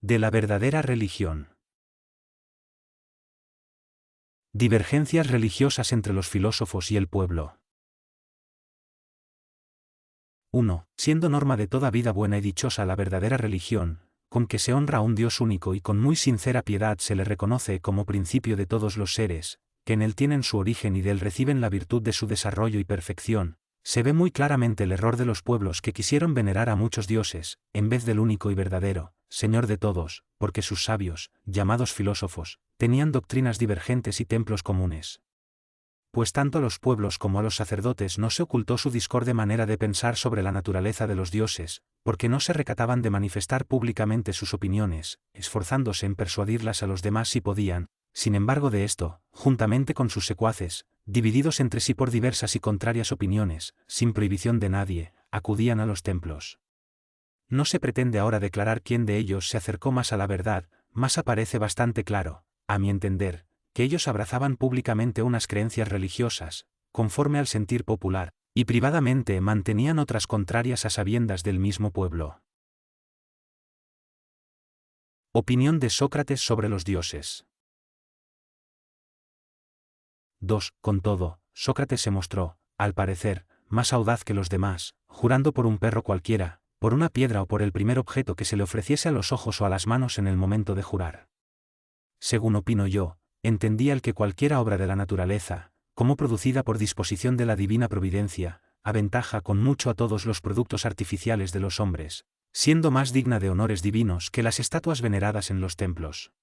De la verdadera religión. Divergencias religiosas entre los filósofos y el pueblo. 1. Siendo norma de toda vida buena y dichosa la verdadera religión, con que se honra a un Dios único y con muy sincera piedad se le reconoce como principio de todos los seres, que en él tienen su origen y de él reciben la virtud de su desarrollo y perfección, se ve muy claramente el error de los pueblos que quisieron venerar a muchos dioses, en vez del único y verdadero, Señor de todos, porque sus sabios, llamados filósofos, tenían doctrinas divergentes y templos comunes. Pues tanto a los pueblos como a los sacerdotes no se ocultó su discorde manera de pensar sobre la naturaleza de los dioses, porque no se recataban de manifestar públicamente sus opiniones, esforzándose en persuadirlas a los demás si podían. Sin embargo de esto, juntamente con sus secuaces, divididos entre sí por diversas y contrarias opiniones, sin prohibición de nadie, acudían a los templos. No se pretende ahora declarar quién de ellos se acercó más a la verdad, mas aparece bastante claro, a mi entender, que ellos abrazaban públicamente unas creencias religiosas, conforme al sentir popular, y privadamente mantenían otras contrarias a sabiendas del mismo pueblo. Opinión de Sócrates sobre los dioses. 2. Con todo, Sócrates se mostró, al parecer, más audaz que los demás, jurando por un perro cualquiera, por una piedra o por el primer objeto que se le ofreciese a los ojos o a las manos en el momento de jurar. Según opino yo, entendía el que cualquiera obra de la naturaleza, como producida por disposición de la divina providencia, aventaja con mucho a todos los productos artificiales de los hombres, siendo más digna de honores divinos que las estatuas veneradas en los templos.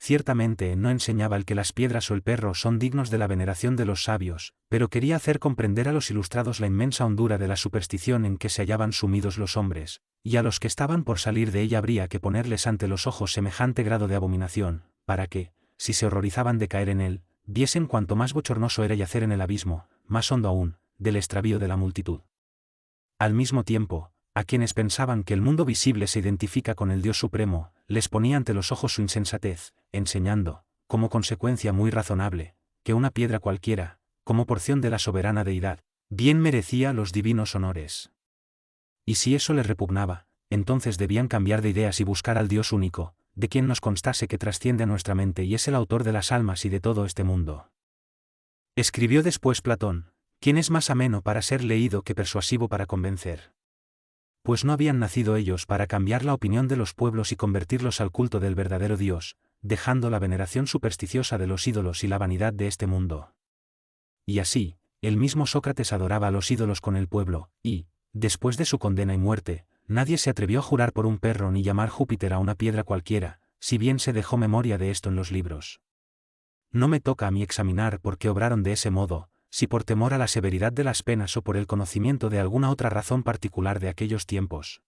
Ciertamente no enseñaba el que las piedras o el perro son dignos de la veneración de los sabios, pero quería hacer comprender a los ilustrados la inmensa hondura de la superstición en que se hallaban sumidos los hombres, y a los que estaban por salir de ella habría que ponerles ante los ojos semejante grado de abominación, para que, si se horrorizaban de caer en él, viesen cuánto más bochornoso era yacer en el abismo, más hondo aún, del extravío de la multitud. Al mismo tiempo, a quienes pensaban que el mundo visible se identifica con el Dios Supremo, les ponía ante los ojos su insensatez, enseñando, como consecuencia muy razonable, que una piedra cualquiera, como porción de la soberana deidad, bien merecía los divinos honores. Y si eso les repugnaba, entonces debían cambiar de ideas y buscar al Dios único, de quien nos constase que trasciende a nuestra mente y es el autor de las almas y de todo este mundo. Escribió después Platón, ¿quién es más ameno para ser leído que persuasivo para convencer? Pues no habían nacido ellos para cambiar la opinión de los pueblos y convertirlos al culto del verdadero Dios, dejando la veneración supersticiosa de los ídolos y la vanidad de este mundo. Y así, el mismo Sócrates adoraba a los ídolos con el pueblo, y, después de su condena y muerte, nadie se atrevió a jurar por un perro ni llamar Júpiter a una piedra cualquiera, si bien se dejó memoria de esto en los libros. No me toca a mí examinar por qué obraron de ese modo, si por temor a la severidad de las penas o por el conocimiento de alguna otra razón particular de aquellos tiempos.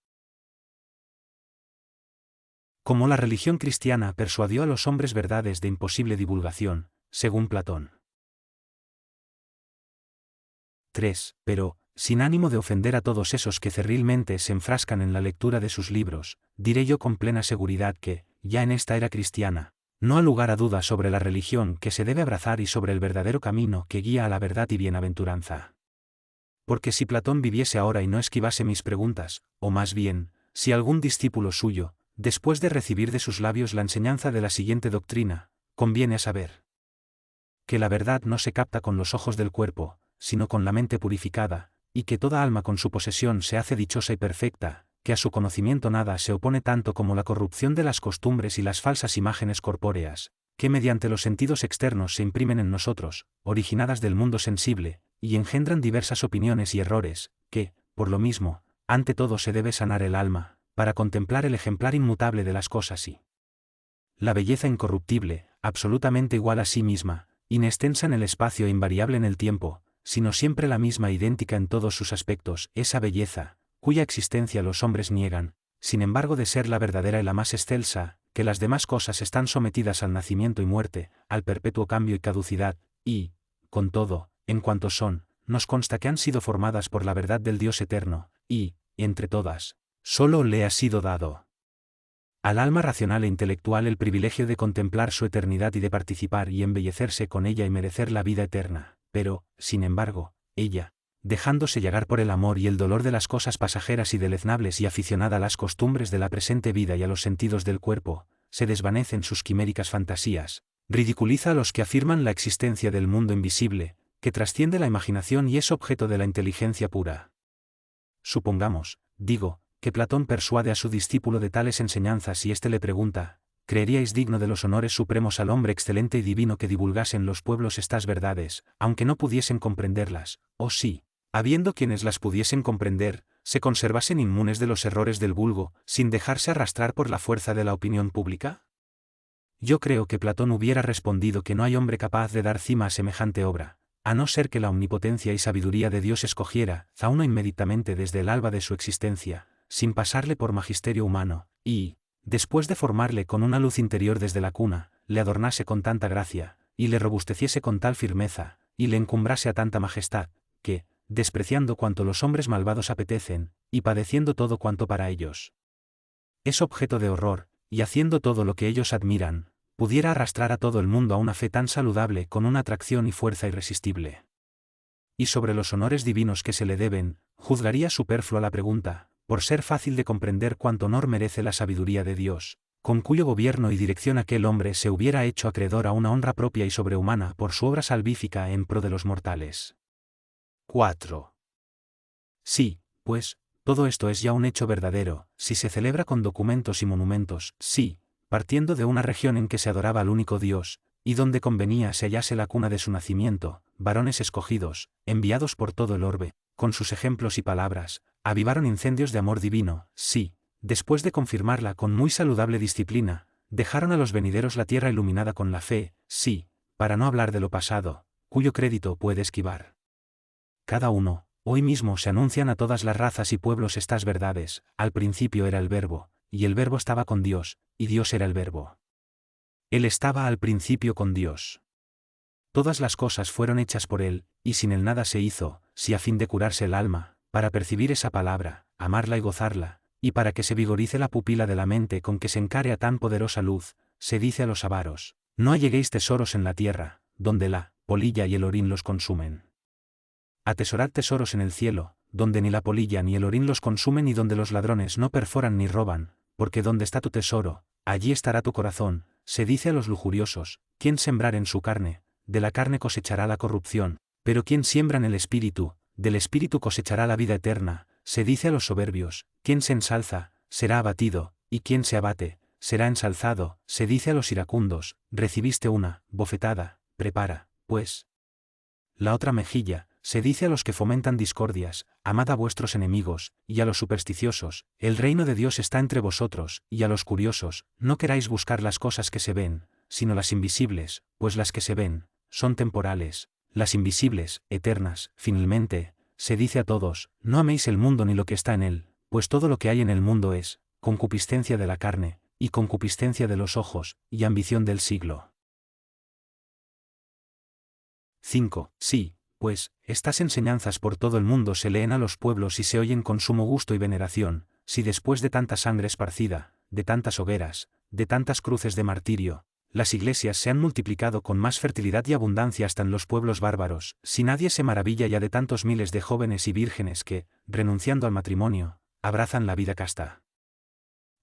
Como la religión cristiana persuadió a los hombres verdades de imposible divulgación, según Platón. 3. Pero, sin ánimo de ofender a todos esos que cerrilmente se enfrascan en la lectura de sus libros, diré yo con plena seguridad que, ya en esta era cristiana, no ha lugar a duda sobre la religión que se debe abrazar y sobre el verdadero camino que guía a la verdad y bienaventuranza. Porque si Platón viviese ahora y no esquivase mis preguntas, o más bien, si algún discípulo suyo, después de recibir de sus labios la enseñanza de la siguiente doctrina, conviene a saber que la verdad no se capta con los ojos del cuerpo, sino con la mente purificada, y que toda alma con su posesión se hace dichosa y perfecta, que a su conocimiento nada se opone tanto como la corrupción de las costumbres y las falsas imágenes corpóreas, que mediante los sentidos externos se imprimen en nosotros, originadas del mundo sensible, y engendran diversas opiniones y errores, que, por lo mismo, ante todo se debe sanar el alma, para contemplar el ejemplar inmutable de las cosas y la belleza incorruptible, absolutamente igual a sí misma, inextensa en el espacio e invariable en el tiempo, sino siempre la misma idéntica en todos sus aspectos, esa belleza, cuya existencia los hombres niegan, sin embargo de ser la verdadera y la más excelsa, que las demás cosas están sometidas al nacimiento y muerte, al perpetuo cambio y caducidad, y, con todo, en cuanto son, nos consta que han sido formadas por la verdad del Dios eterno, y, entre todas, solo le ha sido dado al alma racional e intelectual el privilegio de contemplar su eternidad y de participar y embellecerse con ella y merecer la vida eterna. Pero, sin embargo, ella, dejándose llegar por el amor y el dolor de las cosas pasajeras y deleznables y aficionada a las costumbres de la presente vida y a los sentidos del cuerpo, se desvanece en sus quiméricas fantasías, ridiculiza a los que afirman la existencia del mundo invisible, que trasciende la imaginación y es objeto de la inteligencia pura. Supongamos, digo, que Platón persuade a su discípulo de tales enseñanzas y éste le pregunta: ¿creeríais digno de los honores supremos al hombre excelente y divino que divulgase en los pueblos estas verdades, aunque no pudiesen comprenderlas, o sí, habiendo quienes las pudiesen comprender, se conservasen inmunes de los errores del vulgo, sin dejarse arrastrar por la fuerza de la opinión pública? Yo creo que Platón hubiera respondido que no hay hombre capaz de dar cima a semejante obra, a no ser que la omnipotencia y sabiduría de Dios escogiera a uno inmediatamente desde el alba de su existencia, sin pasarle por magisterio humano, y, después de formarle con una luz interior desde la cuna, le adornase con tanta gracia, y le robusteciese con tal firmeza, y le encumbrase a tanta majestad, que, despreciando cuanto los hombres malvados apetecen, y padeciendo todo cuanto para ellos es objeto de horror, y haciendo todo lo que ellos admiran, pudiera arrastrar a todo el mundo a una fe tan saludable con una atracción y fuerza irresistible. Y sobre los honores divinos que se le deben, juzgaría superflua la pregunta, por ser fácil de comprender cuánto honor merece la sabiduría de Dios, con cuyo gobierno y dirección aquel hombre se hubiera hecho acreedor a una honra propia y sobrehumana por su obra salvífica en pro de los mortales. 4. Sí, pues, todo esto es ya un hecho verdadero, si se celebra con documentos y monumentos, sí, partiendo de una región en que se adoraba al único Dios, y donde convenía se hallase la cuna de su nacimiento, varones escogidos, enviados por todo el orbe, con sus ejemplos y palabras, avivaron incendios de amor divino, sí, después de confirmarla con muy saludable disciplina, dejaron a los venideros la tierra iluminada con la fe, sí, para no hablar de lo pasado, cuyo crédito puede esquivar. Cada uno, hoy mismo se anuncian a todas las razas y pueblos estas verdades: al principio era el Verbo, y el Verbo estaba con Dios, y Dios era el Verbo. Él estaba al principio con Dios. Todas las cosas fueron hechas por Él, y sin Él nada se hizo, si a fin de curarse el alma, para percibir esa palabra, amarla y gozarla, y para que se vigorice la pupila de la mente con que se encare a tan poderosa luz, se dice a los avaros: no alleguéis tesoros en la tierra, donde la polilla y el orín los consumen. Atesorad tesoros en el cielo, donde ni la polilla ni el orín los consumen y donde los ladrones no perforan ni roban, porque donde está tu tesoro, allí estará tu corazón. Se dice a los lujuriosos: quien sembrar en su carne, de la carne cosechará la corrupción, pero quien siembra en el espíritu, del espíritu cosechará la vida eterna. Se dice a los soberbios: quien se ensalza, será abatido, y quien se abate, será ensalzado. Se dice a los iracundos: recibiste una bofetada, prepara, pues, la otra mejilla. Se dice a los que fomentan discordias: amad a vuestros enemigos, y a los supersticiosos: el reino de Dios está entre vosotros, y a los curiosos: no queráis buscar las cosas que se ven, sino las invisibles, pues las que se ven, son temporales, las invisibles, eternas. Finalmente, se dice a todos: no améis el mundo ni lo que está en él, pues todo lo que hay en el mundo es concupiscencia de la carne, y concupiscencia de los ojos, y ambición del siglo. 5. Sí, pues, estas enseñanzas por todo el mundo se leen a los pueblos y se oyen con sumo gusto y veneración, si después de tanta sangre esparcida, de tantas hogueras, de tantas cruces de martirio, las iglesias se han multiplicado con más fertilidad y abundancia hasta en los pueblos bárbaros, si nadie se maravilla ya de tantos miles de jóvenes y vírgenes que, renunciando al matrimonio, abrazan la vida casta.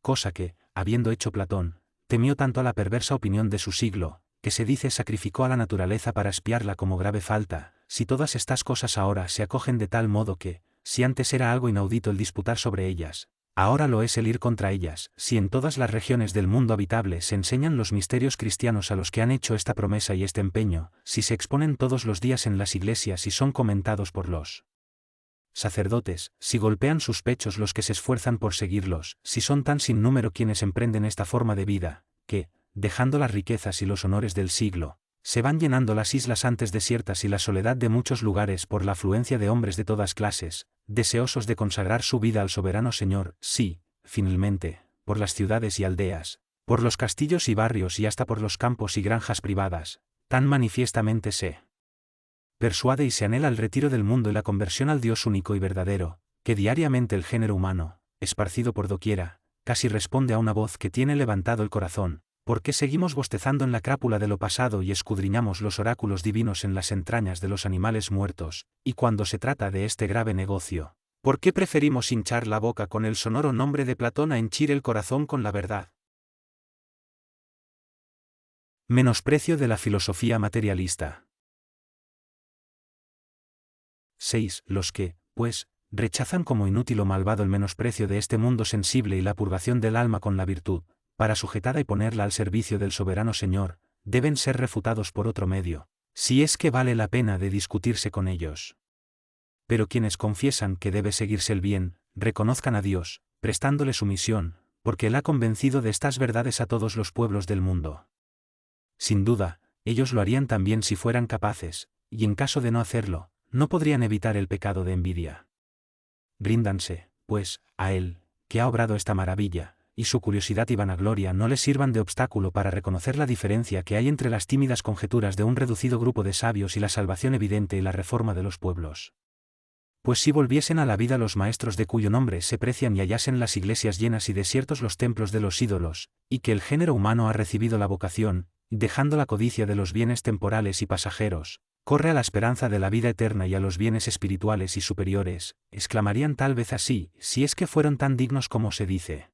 Cosa que, habiendo hecho Platón, temió tanto a la perversa opinión de su siglo, que se dice sacrificó a la naturaleza para expiarla como grave falta. Si todas estas cosas ahora se acogen de tal modo que, si antes era algo inaudito el disputar sobre ellas, ahora lo es el ir contra ellas. Si en todas las regiones del mundo habitable se enseñan los misterios cristianos a los que han hecho esta promesa y este empeño, si se exponen todos los días en las iglesias y son comentados por los sacerdotes, si golpean sus pechos los que se esfuerzan por seguirlos, si son tan sin número quienes emprenden esta forma de vida, que, dejando las riquezas y los honores del siglo, se van llenando las islas antes desiertas y la soledad de muchos lugares por la afluencia de hombres de todas clases, deseosos de consagrar su vida al soberano Señor. Sí, finalmente, por las ciudades y aldeas, por los castillos y barrios y hasta por los campos y granjas privadas, tan manifiestamente se persuade y se anhela el retiro del mundo y la conversión al Dios único y verdadero, que diariamente el género humano, esparcido por doquiera, casi responde a una voz que tiene levantado el corazón, ¿Por qué seguimos bostezando en la crápula de lo pasado y escudriñamos los oráculos divinos en las entrañas de los animales muertos, y cuando se trata de este grave negocio? ¿Por qué preferimos hinchar la boca con el sonoro nombre de Platón a henchir el corazón con la verdad? Menosprecio de la filosofía materialista. 6. Los que, pues, rechazan como inútil o malvado el menosprecio de este mundo sensible y la purgación del alma con la virtud, para sujetada y ponerla al servicio del soberano Señor, deben ser refutados por otro medio, si es que vale la pena de discutirse con ellos. Pero quienes confiesan que debe seguirse el bien, reconozcan a Dios, prestándole sumisión, porque Él ha convencido de estas verdades a todos los pueblos del mundo. Sin duda, ellos lo harían también si fueran capaces, y en caso de no hacerlo, no podrían evitar el pecado de envidia. Ríndanse, pues, a Él, que ha obrado esta maravilla, y su curiosidad y vanagloria no les sirvan de obstáculo para reconocer la diferencia que hay entre las tímidas conjeturas de un reducido grupo de sabios y la salvación evidente y la reforma de los pueblos. Pues si volviesen a la vida los maestros de cuyo nombre se precian y hallasen las iglesias llenas y desiertos los templos de los ídolos, y que el género humano ha recibido la vocación, dejando la codicia de los bienes temporales y pasajeros, corre a la esperanza de la vida eterna y a los bienes espirituales y superiores, exclamarían tal vez así, si es que fueron tan dignos como se dice.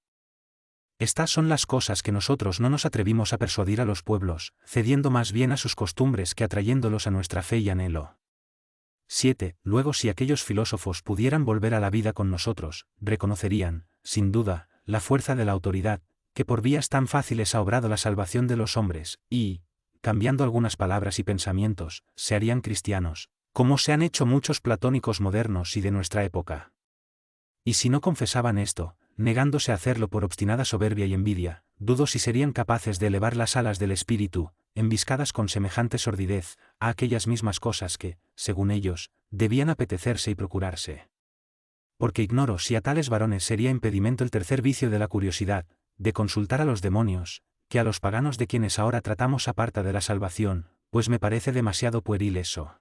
Estas son las cosas que nosotros no nos atrevimos a persuadir a los pueblos, cediendo más bien a sus costumbres que atrayéndolos a nuestra fe y anhelo. 7. Luego si aquellos filósofos pudieran volver a la vida con nosotros, reconocerían, sin duda, la fuerza de la autoridad, que por vías tan fáciles ha obrado la salvación de los hombres, y, cambiando algunas palabras y pensamientos, se harían cristianos, como se han hecho muchos platónicos modernos y de nuestra época. Y si no confesaban esto, negándose a hacerlo por obstinada soberbia y envidia, dudo si serían capaces de elevar las alas del espíritu, embiscadas con semejante sordidez, a aquellas mismas cosas que, según ellos, debían apetecerse y procurarse. Porque ignoro si a tales varones sería impedimento el tercer vicio de la curiosidad, de consultar a los demonios, que a los paganos de quienes ahora tratamos aparta de la salvación, pues me parece demasiado pueril eso.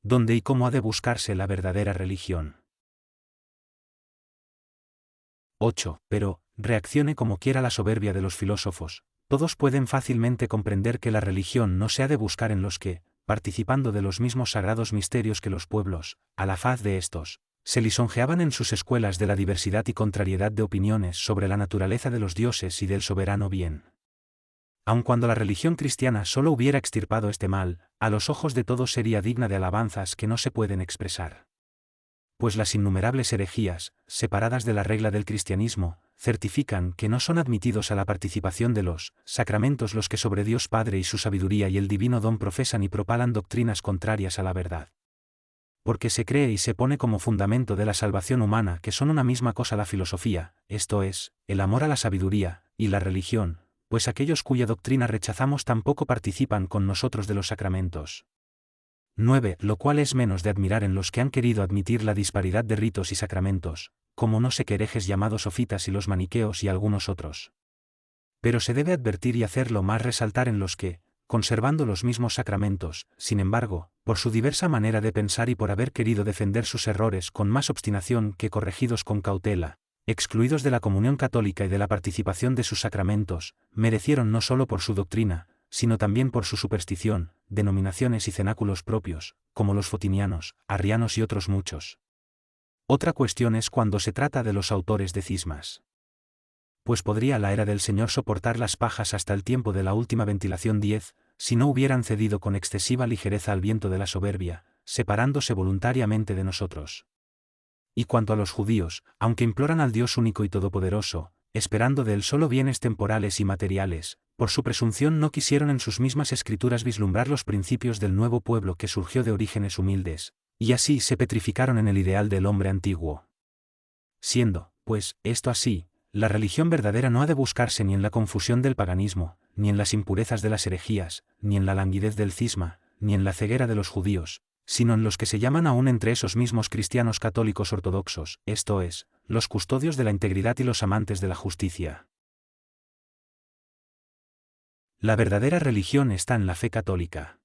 ¿Dónde y cómo ha de buscarse la verdadera religión? 8. Pero, reaccione como quiera la soberbia de los filósofos, todos pueden fácilmente comprender que la religión no se ha de buscar en los que, participando de los mismos sagrados misterios que los pueblos, a la faz de estos, se lisonjeaban en sus escuelas de la diversidad y contrariedad de opiniones sobre la naturaleza de los dioses y del soberano bien. Aun cuando la religión cristiana solo hubiera extirpado este mal, a los ojos de todos sería digna de alabanzas que no se pueden expresar. Pues las innumerables herejías, separadas de la regla del cristianismo, certifican que no son admitidos a la participación de los sacramentos los que sobre Dios Padre y su sabiduría y el divino don profesan y propalan doctrinas contrarias a la verdad. Porque se cree y se pone como fundamento de la salvación humana que son una misma cosa la filosofía, esto es, el amor a la sabiduría, y la religión, pues aquellos cuya doctrina rechazamos tampoco participan con nosotros de los sacramentos. 9. Lo cual es menos de admirar en los que han querido admitir la disparidad de ritos y sacramentos, como no sé qué herejes llamados sofitas y los maniqueos y algunos otros. Pero se debe advertir y hacerlo más resaltar en los que, conservando los mismos sacramentos, sin embargo, por su diversa manera de pensar y por haber querido defender sus errores con más obstinación que corregidos con cautela, excluidos de la comunión católica y de la participación de sus sacramentos, merecieron no solo por su doctrina, sino también por su superstición, denominaciones y cenáculos propios, como los fotinianos, arrianos y otros muchos. Otra cuestión es cuando se trata de los autores de cismas. Pues podría la era del Señor soportar las pajas hasta el tiempo de la última ventilación 10, si no hubieran cedido con excesiva ligereza al viento de la soberbia, separándose voluntariamente de nosotros. Y cuanto a los judíos, aunque imploran al Dios único y todopoderoso, esperando de él solo bienes temporales y materiales, por su presunción no quisieron en sus mismas escrituras vislumbrar los principios del nuevo pueblo que surgió de orígenes humildes, y así se petrificaron en el ideal del hombre antiguo. Siendo, pues, esto así, la religión verdadera no ha de buscarse ni en la confusión del paganismo, ni en las impurezas de las herejías, ni en la languidez del cisma, ni en la ceguera de los judíos, sino en los que se llaman aún entre esos mismos cristianos católicos ortodoxos, esto es, los custodios de la integridad y los amantes de la justicia. La verdadera religión está en la fe católica.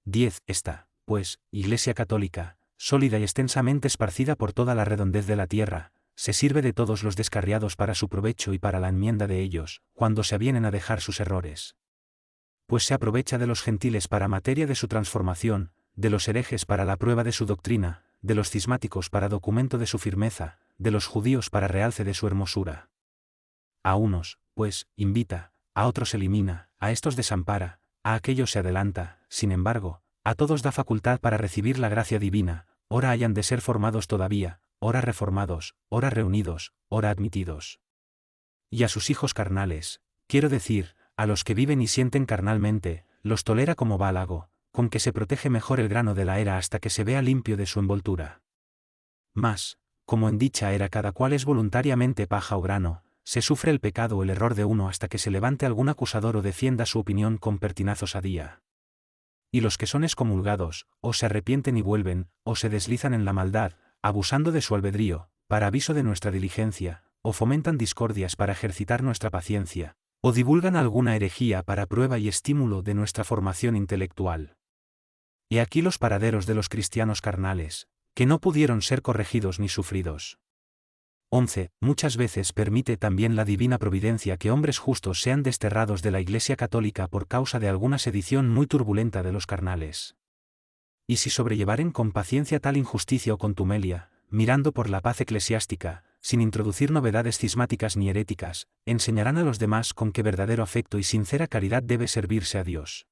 10. Esta, pues, Iglesia católica, sólida y extensamente esparcida por toda la redondez de la tierra, se sirve de todos los descarriados para su provecho y para la enmienda de ellos, cuando se avienen a dejar sus errores. Pues se aprovecha de los gentiles para materia de su transformación, de los herejes para la prueba de su doctrina, de los cismáticos para documento de su firmeza, de los judíos para realce de su hermosura. A unos, pues, invita, a otros elimina, a estos desampara, a aquellos se adelanta, sin embargo, a todos da facultad para recibir la gracia divina, ora hayan de ser formados todavía, ora reformados, ora reunidos, ora admitidos. Y a sus hijos carnales, quiero decir, a los que viven y sienten carnalmente, los tolera como válago, con que se protege mejor el grano de la era hasta que se vea limpio de su envoltura. Mas, como en dicha era cada cual es voluntariamente paja o grano, se sufre el pecado o el error de uno hasta que se levante algún acusador o defienda su opinión con pertinaz osadía. Y los que son excomulgados, o se arrepienten y vuelven, o se deslizan en la maldad, abusando de su albedrío, para aviso de nuestra diligencia, o fomentan discordias para ejercitar nuestra paciencia, o divulgan alguna herejía para prueba y estímulo de nuestra formación intelectual. He aquí los paraderos de los cristianos carnales, que no pudieron ser corregidos ni sufridos. 11. Muchas veces permite también la divina providencia que hombres justos sean desterrados de la Iglesia católica por causa de alguna sedición muy turbulenta de los carnales. Y si sobrellevaren con paciencia tal injusticia o contumelia, mirando por la paz eclesiástica, sin introducir novedades cismáticas ni heréticas, enseñarán a los demás con qué verdadero afecto y sincera caridad debe servirse a Dios.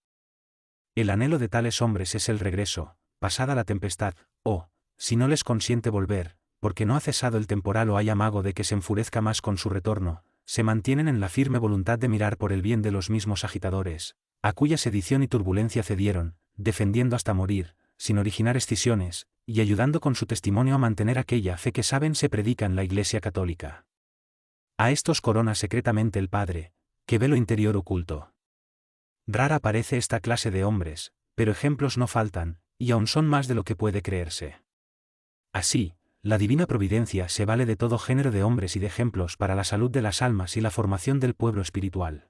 El anhelo de tales hombres es el regreso, pasada la tempestad, o, si no les consiente volver, porque no ha cesado el temporal o hay amago de que se enfurezca más con su retorno, se mantienen en la firme voluntad de mirar por el bien de los mismos agitadores, a cuya sedición y turbulencia cedieron, defendiendo hasta morir, sin originar escisiones, y ayudando con su testimonio a mantener aquella fe que saben se predica en la Iglesia católica. A estos corona secretamente el Padre, que ve lo interior oculto. Rara parece esta clase de hombres, pero ejemplos no faltan, y aún son más de lo que puede creerse. Así, la divina providencia se vale de todo género de hombres y de ejemplos para la salud de las almas y la formación del pueblo espiritual.